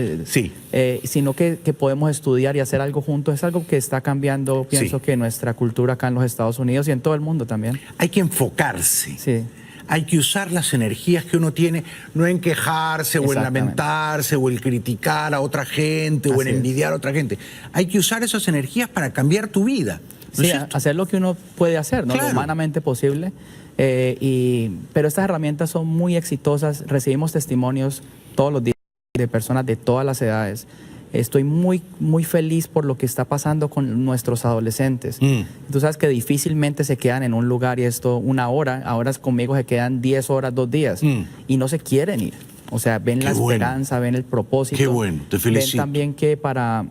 sino que podemos estudiar y hacer algo juntos. Es algo que está cambiando, pienso que nuestra cultura acá en los Estados Unidos y en todo el mundo también. Hay que enfocarse. Hay que usar las energías que uno tiene, no en quejarse o en lamentarse o en criticar a otra gente o en envidiar a otra gente. Hay que usar esas energías para cambiar tu vida. Sí, hacer lo que uno puede hacer, ¿no? Lo humanamente posible. Pero estas herramientas son muy exitosas. Recibimos testimonios todos los días de personas de todas las edades. Estoy muy feliz por lo que está pasando con nuestros adolescentes. Tú sabes que difícilmente se quedan en un lugar y esto una hora. Ahora conmigo se quedan 10 horas, 2 días. Y no se quieren ir. O sea, ven la esperanza, ven el propósito. Qué bueno, te felicito. Ven también que para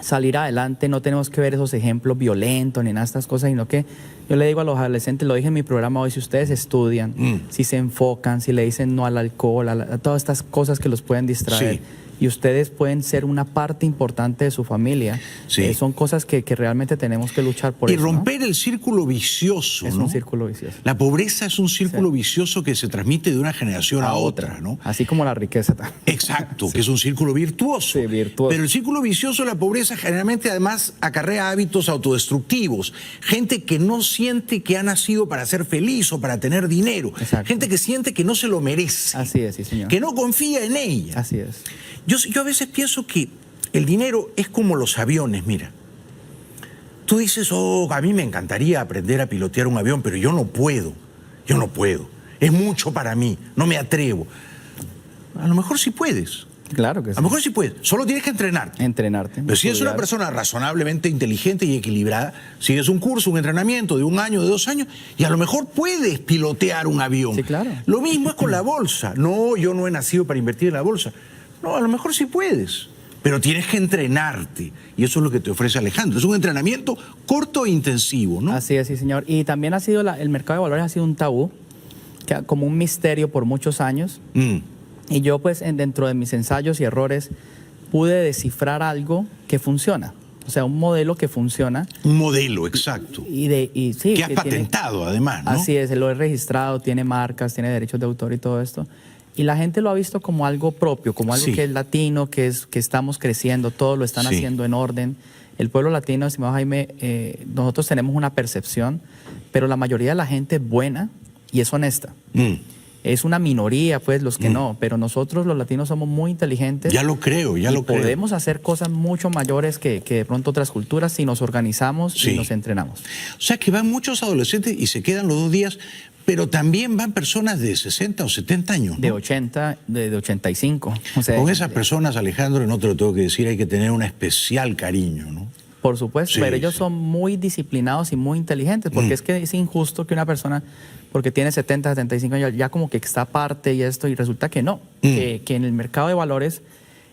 salir adelante no tenemos que ver esos ejemplos violentos ni nada de estas cosas, sino que yo le digo a los adolescentes, lo dije en mi programa hoy, si ustedes estudian, si se enfocan, si le dicen no al alcohol, a todas estas cosas que los pueden distraer, y ustedes pueden ser una parte importante de su familia, son cosas que realmente tenemos que luchar por y eso. Y romper el círculo vicioso, Es un círculo vicioso. La pobreza es un círculo vicioso que se transmite de una generación a otra, ¿no? Así como la riqueza también. Exacto, que es un círculo virtuoso. Pero el círculo vicioso de la pobreza generalmente además acarrea hábitos autodestructivos. Gente que no siente que ha nacido para ser feliz o para tener dinero. Gente que siente que no se lo merece. Así es, sí, señor. Que no confía en ella. Así es. Yo a veces pienso que el dinero es como los aviones, mira. Tú dices, a mí me encantaría aprender a pilotear un avión, pero yo no puedo. Es mucho para mí, no me atrevo. A lo mejor sí puedes. Claro que sí. A lo mejor sí puedes, solo tienes que entrenarte. Pero si eres una persona razonablemente inteligente y equilibrada, sigues un curso, un entrenamiento de 1 año, de 2 años, y a lo mejor puedes pilotear un avión. Sí, claro. Lo mismo es con la bolsa. No, yo no he nacido para invertir en la bolsa. No, a lo mejor sí puedes. pero tienes que entrenarte. Y eso es lo que te ofrece Alejandro. Es un entrenamiento corto e intensivo, ¿no? Así es, sí, señor. Y también ha sido el mercado de valores ha sido un tabú, como un misterio por muchos años. Y yo, pues, dentro de mis ensayos y errores, pude descifrar algo que funciona. O sea, un modelo que funciona. Un modelo, exacto. Sí, que has patentado, además, ¿no? Así es, lo he registrado, tiene marcas, tiene derechos de autor y todo esto. Y la gente lo ha visto como algo propio, como algo que es latino, que estamos creciendo, todo lo están haciendo en orden. El pueblo latino, estimado Jaime, nosotros tenemos una percepción, pero la mayoría de la gente es buena y es honesta. Es una minoría, pues, los que no, pero nosotros los latinos somos muy inteligentes. Ya lo creo, ya lo creo. Podemos hacer cosas mucho mayores que de pronto otras culturas si nos organizamos y nos entrenamos. O sea que van muchos adolescentes y se quedan los 2 días, pero también van personas de 60 o 70 años, ¿no? De 80, de 85. O sea, con esas personas, Alejandro, no te lo tengo que decir, hay que tener un especial cariño, ¿no? Por supuesto, pero ellos son muy disciplinados y muy inteligentes, porque es que es injusto que una persona, porque tiene 70, 75 años, ya como que está aparte y esto, y resulta que no, que en el mercado de valores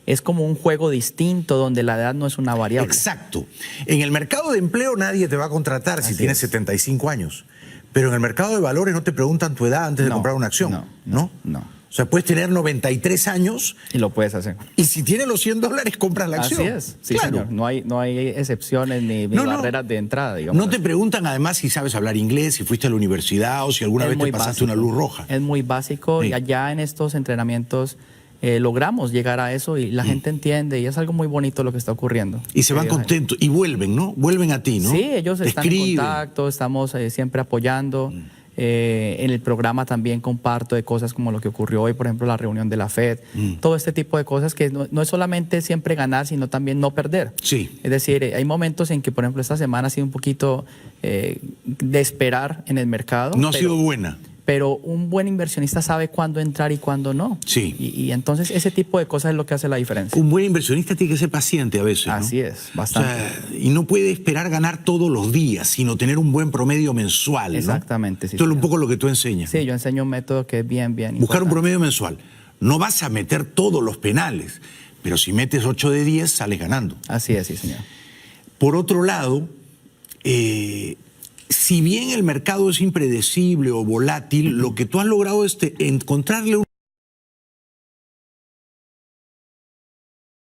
es como un juego distinto donde la edad no es una variable. Exacto. En el mercado de empleo nadie te va a contratar si tienes 75 años, pero en el mercado de valores no te preguntan tu edad antes de comprar una acción, ¿no? O sea, puedes tener 93 años. Y lo puedes hacer. Y si tienes los $100, compras la acción. Así es, sí, claro. señor. No hay excepciones ni barreras de entrada, digamos. No te preguntan además si sabes hablar inglés, si fuiste a la universidad o si alguna vez te pasaste una luz roja. Es muy básico y allá en estos entrenamientos logramos llegar a eso y la gente entiende y es algo muy bonito lo que está ocurriendo. Y se van contentos y vuelven, ¿no? Vuelven a ti, ¿no? Sí, ellos están en contacto, estamos siempre apoyando. En el programa también comparto de cosas como lo que ocurrió hoy, por ejemplo, la reunión de la FED, todo este tipo de cosas que no es solamente siempre ganar, sino también no perder. Sí. Es decir, hay momentos en que, por ejemplo, esta semana ha sido un poquito de esperar en el mercado. No ha sido buena. Pero un buen inversionista sabe cuándo entrar y cuándo no. Sí. Y entonces ese tipo de cosas es lo que hace la diferencia. Un buen inversionista tiene que ser paciente a veces, ¿no? Así es, bastante. O sea, y no puede esperar ganar todos los días, sino tener un buen promedio mensual, ¿no? Exactamente. Sí, esto es un poco lo que tú enseñas. Sí, yo enseño un método que es bien importante. Buscar un promedio mensual. No vas a meter todos los penales, pero si metes 8 de 10, sales ganando. Así es, sí, señor. Por otro lado, si bien el mercado es impredecible o volátil, lo que tú has logrado es encontrarle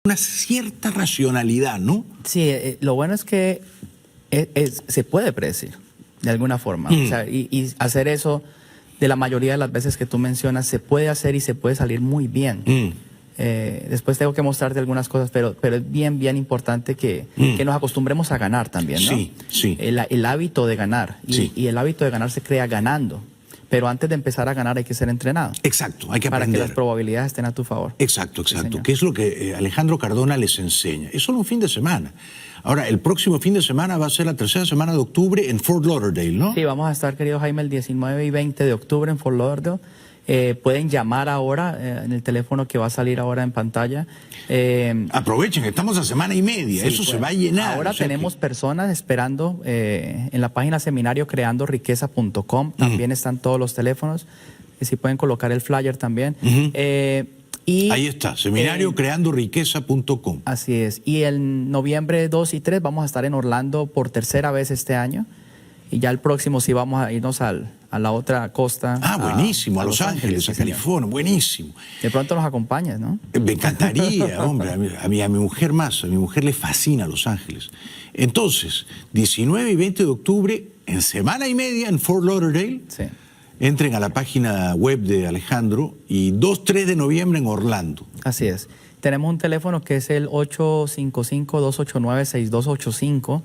una cierta racionalidad, ¿no? Sí, lo bueno es que se puede predecir, de alguna forma. O sea, y hacer eso, de la mayoría de las veces que tú mencionas, se puede hacer y se puede salir muy bien. Después tengo que mostrarte algunas cosas, pero es bien importante que nos acostumbremos a ganar también, ¿no? Sí. El hábito de ganar. Y el hábito de ganar se crea ganando. Pero antes de empezar a ganar hay que ser entrenado. Exacto, hay que aprender. Para que las probabilidades estén a tu favor. Exacto. Sí, que es lo que Alejandro Cardona les enseña. Es solo un fin de semana. Ahora, el próximo fin de semana va a ser la 3ª semana de octubre en Fort Lauderdale, ¿no? Sí, vamos a estar, querido Jaime, el 19 y 20 de octubre en Fort Lauderdale. Pueden llamar ahora en el teléfono que va a salir ahora en pantalla. Aprovechen, estamos a semana y media, eso se va a llenar. Ahora tenemos personas esperando en la página seminariocreandoriqueza.com, también están todos los teléfonos, si pueden colocar el flyer también. Ahí está, seminariocreandoriqueza.com. Así es, y el noviembre 2 y 3 vamos a estar en Orlando por 3ª vez este año. Y ya el próximo sí vamos a irnos a la otra costa. Buenísimo, a Los Ángeles, a California, buenísimo. De pronto nos acompañas, ¿no? Me encantaría, hombre, a mi mujer más, a mi mujer le fascina Los Ángeles. Entonces, 19 y 20 de octubre, en semana y media en Fort Lauderdale, entren a la página web de Alejandro y 2-3 de noviembre en Orlando. Así es. Tenemos un teléfono que es el 855-289-6285,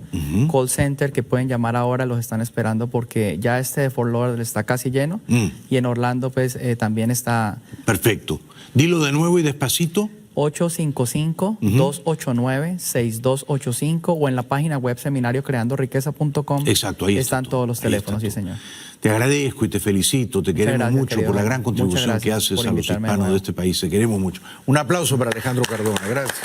call center que pueden llamar ahora, los están esperando porque ya de Fort Lauderdale está casi lleno y en Orlando pues también está. Perfecto. Dilo de nuevo y despacito. 855-289-6285 o en la página web seminariocreandoriqueza.com. Exacto, ahí están todos los teléfonos, sí señor. Te agradezco y te felicito, te queremos mucho por la gran contribución que haces a los hispanos de este país, te queremos mucho. Un aplauso para Alejandro Cardona, gracias.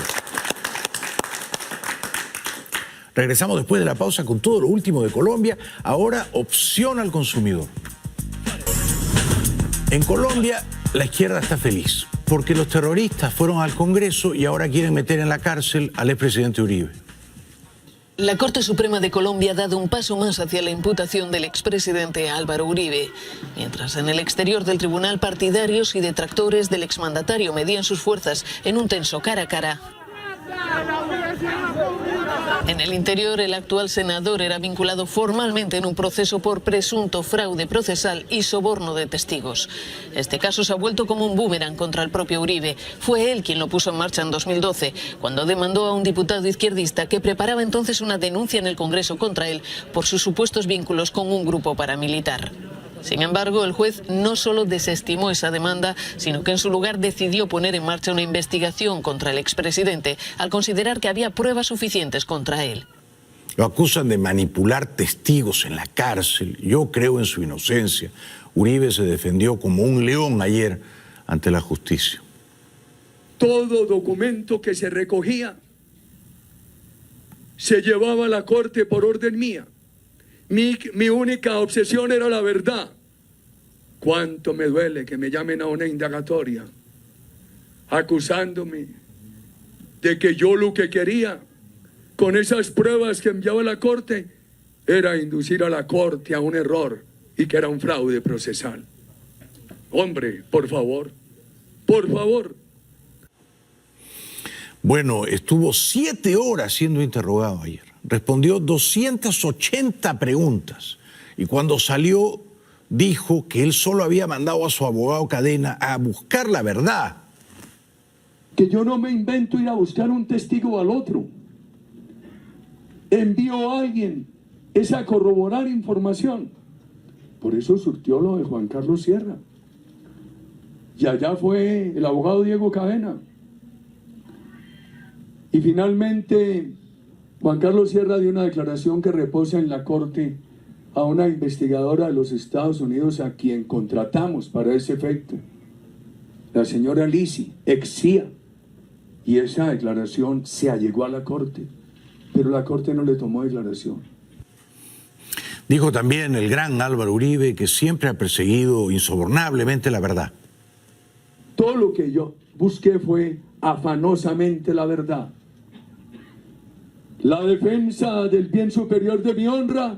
Regresamos después de la pausa con todo lo último de Colombia, ahora opción al consumidor. En Colombia La izquierda está feliz porque los terroristas fueron al Congreso y ahora quieren meter en la cárcel al expresidente Uribe. La Corte Suprema de Colombia ha dado un paso más hacia la imputación del expresidente Álvaro Uribe, mientras en el exterior del tribunal partidarios y detractores del exmandatario medían sus fuerzas en un tenso cara a cara. En el interior, el actual senador era vinculado formalmente en un proceso por presunto fraude procesal y soborno de testigos. Este caso se ha vuelto como un boomerang contra el propio Uribe. Fue él quien lo puso en marcha en 2012, cuando demandó a un diputado izquierdista que preparaba entonces una denuncia en el Congreso contra él por sus supuestos vínculos con un grupo paramilitar. Sin embargo, el juez no solo desestimó esa demanda, sino que en su lugar decidió poner en marcha una investigación contra el expresidente al considerar que había pruebas suficientes contra él. Lo acusan de manipular testigos en la cárcel. Yo creo en su inocencia. Uribe se defendió como un león ayer ante la justicia. Todo documento que se recogía se llevaba a la corte por orden mía. Mi única obsesión era la verdad. Cuánto me duele que me llamen a una indagatoria acusándome de que yo lo que quería con esas pruebas que enviaba a la corte era inducir a la corte a un error y que era un fraude procesal. Hombre, por favor, por favor. Bueno, estuvo 7 horas siendo interrogado ayer. Respondió 280 preguntas y cuando salió dijo que él solo había mandado a su abogado Cadena a buscar la verdad. Que yo no me invento ir a buscar un testigo al otro. Envío a alguien, es a corroborar información. Por eso surtió lo de Juan Carlos Sierra. Y allá fue el abogado Diego Cadena. Y finalmente Juan Carlos Sierra dio una declaración que reposa en la corte a una investigadora de los Estados Unidos a quien contratamos para ese efecto, la señora Lisi, ex CIA, y esa declaración se allegó a la corte, pero la corte no le tomó declaración. Dijo también el gran Álvaro Uribe que siempre ha perseguido insobornablemente la verdad. Todo lo que yo busqué fue afanosamente la verdad. La defensa del bien superior de mi honra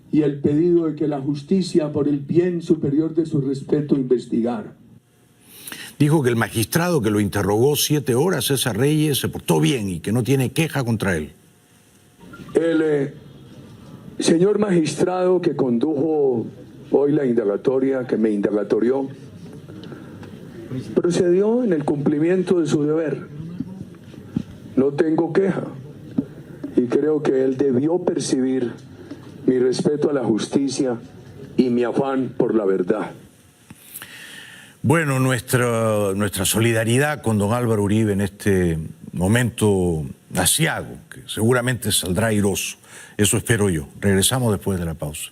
y el pedido de que la justicia por el bien superior de su respeto investigara. Dijo que el magistrado que lo interrogó 7 horas, César Reyes, se portó bien y que no tiene queja contra él. El señor magistrado que condujo hoy la indagatoria, que me indagatorió, procedió en el cumplimiento de su deber. No tengo queja y creo que él debió percibir mi respeto a la justicia y mi afán por la verdad. Bueno, nuestra solidaridad con don Álvaro Uribe en este momento aciago, que seguramente saldrá airoso. Eso espero yo. Regresamos después de la pausa.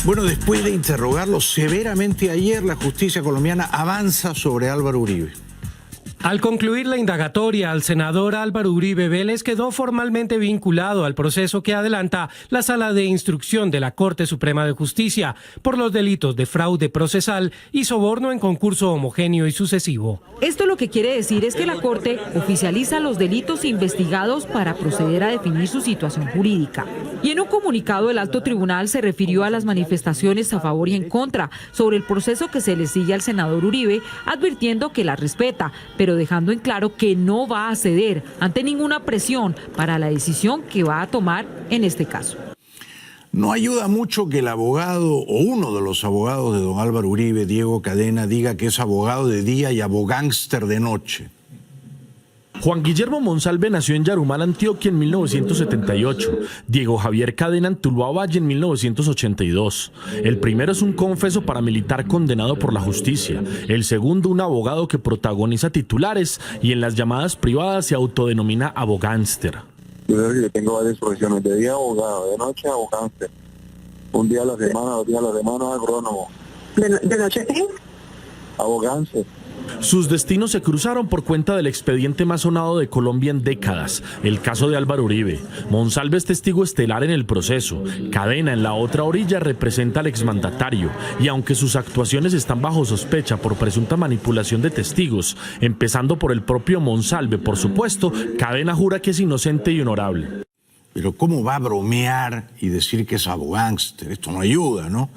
Bueno, después de interrogarlo severamente ayer, la justicia colombiana avanza sobre Álvaro Uribe. Al concluir la indagatoria, el senador Álvaro Uribe Vélez quedó formalmente vinculado al proceso que adelanta la Sala de Instrucción de la Corte Suprema de Justicia por los delitos de fraude procesal y soborno en concurso homogéneo y sucesivo. Esto lo que quiere decir es que la Corte oficializa los delitos investigados para proceder a definir su situación jurídica. Y en un comunicado, el alto tribunal se refirió a las manifestaciones a favor y en contra sobre el proceso que se le sigue al senador Uribe, advirtiendo que la respeta, pero dejando en claro que no va a ceder ante ninguna presión para la decisión que va a tomar en este caso. No ayuda mucho que el abogado o uno de los abogados de don Álvaro Uribe, Diego Cadena, diga que es abogado de día y abogánster de noche. Juan Guillermo Monsalve nació en Yarumal, Antioquia en 1978. Diego Javier Cadena en Tuluá Valle en 1982. El primero es un confeso paramilitar condenado por la justicia. El segundo, un abogado que protagoniza titulares y en las llamadas privadas se autodenomina abogánster. Yo tengo varias profesiones, de día abogado, de noche abogánster. Un día a la semana, 2 días a la semana agrónomo. ¿De noche qué? Abogánster. Sus destinos se cruzaron por cuenta del expediente más sonado de Colombia en décadas, el caso de Álvaro Uribe. Monsalve es testigo estelar en el proceso. Cadena, en la otra orilla, representa al exmandatario. Y aunque sus actuaciones están bajo sospecha por presunta manipulación de testigos, empezando por el propio Monsalve, por supuesto, Cadena jura que es inocente y honorable. Pero ¿cómo va a bromear y decir que es abogánster? Esto no ayuda, ¿no?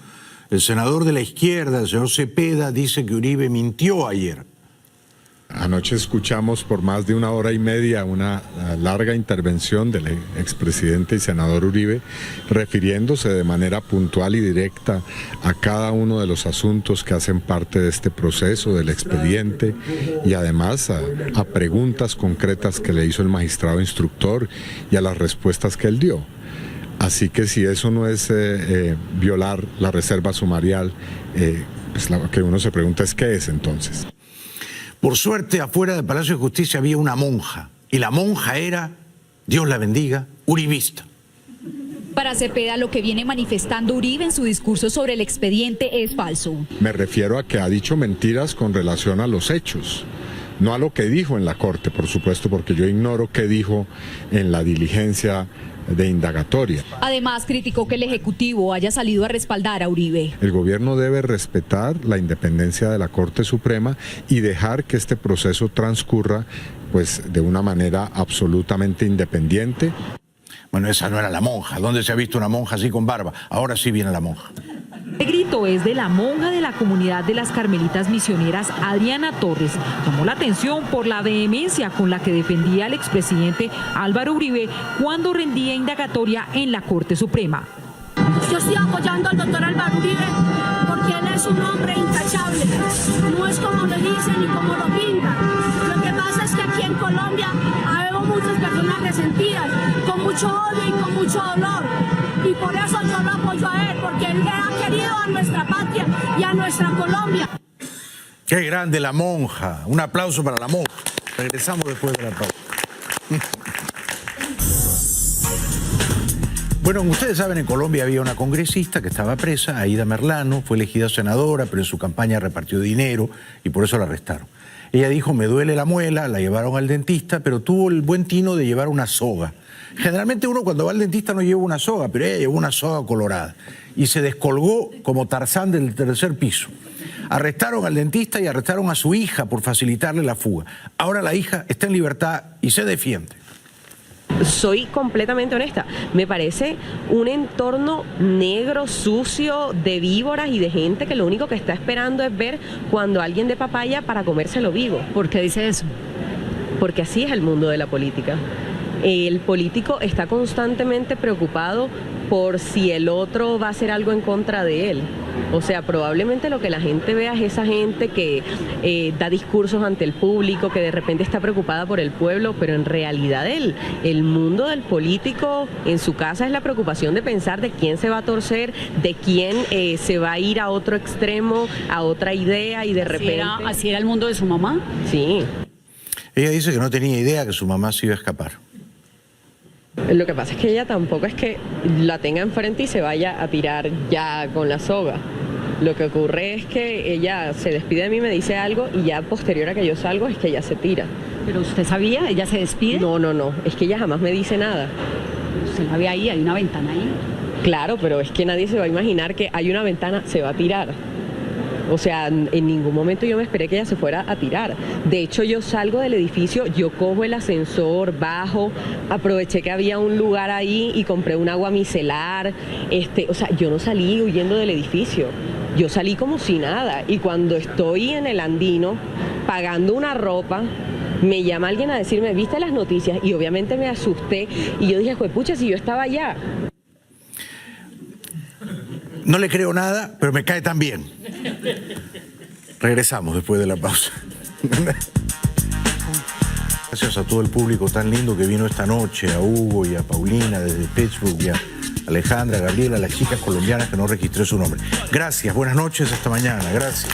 El senador de la izquierda, el señor Cepeda, dice que Uribe mintió ayer. Anoche escuchamos por más de 1 hora y media una larga intervención del expresidente y senador Uribe, refiriéndose de manera puntual y directa a cada uno de los asuntos que hacen parte de este proceso, del expediente, y además a preguntas concretas que le hizo el magistrado instructor y a las respuestas que él dio. Así que si eso no es violar la reserva sumarial, pues lo que uno se pregunta es ¿qué es entonces? Por suerte, afuera del Palacio de Justicia había una monja, y la monja era, Dios la bendiga, uribista. Para Cepeda, lo que viene manifestando Uribe en su discurso sobre el expediente es falso. Me refiero a que ha dicho mentiras con relación a los hechos, no a lo que dijo en la Corte, por supuesto, porque yo ignoro qué dijo en la diligencia de indagatoria. Además, criticó que el Ejecutivo haya salido a respaldar a Uribe. El gobierno debe respetar la independencia de la Corte Suprema y dejar que este proceso transcurra pues de una manera absolutamente independiente. Bueno, esa no era la monja. ¿Dónde se ha visto una monja así con barba? Ahora sí viene la monja. El grito es de la monja de la comunidad de las Carmelitas Misioneras, Adriana Torres. Llamó la atención por la vehemencia con la que defendía al expresidente Álvaro Uribe cuando rendía indagatoria en la Corte Suprema. Yo estoy apoyando al doctor Álvaro Uribe porque él es un hombre intachable. No es como le dicen ni como lo pintan. Lo que pasa es que aquí en Colombia habemos muchas personas resentidas, con mucho odio y con mucho dolor. Y por eso yo lo apoyo a él, porque él ha querido a nuestra patria y a nuestra Colombia. ¡Qué grande la monja! Un aplauso para la monja. Regresamos después de la pausa. Bueno, ustedes saben, en Colombia había una congresista que estaba presa, Aida Merlano, fue elegida senadora, pero en su campaña repartió dinero y por eso la arrestaron. Ella dijo, me duele la muela, la llevaron al dentista, pero tuvo el buen tino de llevar una soga. Generalmente uno cuando va al dentista no lleva una soga, pero ella llevó una soga colorada y se descolgó como Tarzán del 3er piso. Arrestaron al dentista y arrestaron a su hija por facilitarle la fuga. Ahora la hija está en libertad y se defiende. Soy completamente honesta, me parece un entorno negro, sucio, de víboras y de gente que lo único que está esperando es ver cuando alguien dé papaya para comérselo vivo. ¿Por qué dice eso? Porque así es el mundo de la política. El político está constantemente preocupado por si el otro va a hacer algo en contra de él. O sea, probablemente lo que la gente vea es esa gente que da discursos ante el público, que de repente está preocupada por el pueblo, pero en realidad el mundo del político en su casa es la preocupación de pensar de quién se va a torcer, de quién se va a ir a otro extremo, a otra idea y de repente... ¿Así era el mundo de su mamá? Sí. Ella dice que no tenía idea que su mamá se iba a escapar. Lo que pasa es que ella tampoco es que la tenga enfrente y se vaya a tirar ya con la soga. Lo que ocurre es que ella se despide de mí, me dice algo y ya posterior a que yo salgo es que ella se tira. ¿Pero usted sabía? ¿Ella se despide? No, es que ella jamás me dice nada. ¿Usted la ve ahí? ¿Hay una ventana ahí? Claro, pero es que nadie se va a imaginar que hay una ventana, se va a tirar. O sea, en ningún momento yo me esperé que ella se fuera a tirar. De hecho, yo salgo del edificio, yo cojo el ascensor, bajo, aproveché que había un lugar ahí y compré un agua micelar. O sea, yo no salí huyendo del edificio. Yo salí como si nada. Y cuando estoy en el Andino, pagando una ropa, me llama alguien a decirme, ¿viste las noticias? Y obviamente me asusté. Y yo dije, juepucha, si yo estaba allá. No le creo nada, pero me cae tan bien. Regresamos después de la pausa. Gracias a todo el público tan lindo que vino esta noche, a Hugo y a Paulina desde Pittsburgh, y a Alejandra, a Gabriela, a las chicas colombianas que no registré su nombre. Gracias, buenas noches, hasta mañana. Gracias.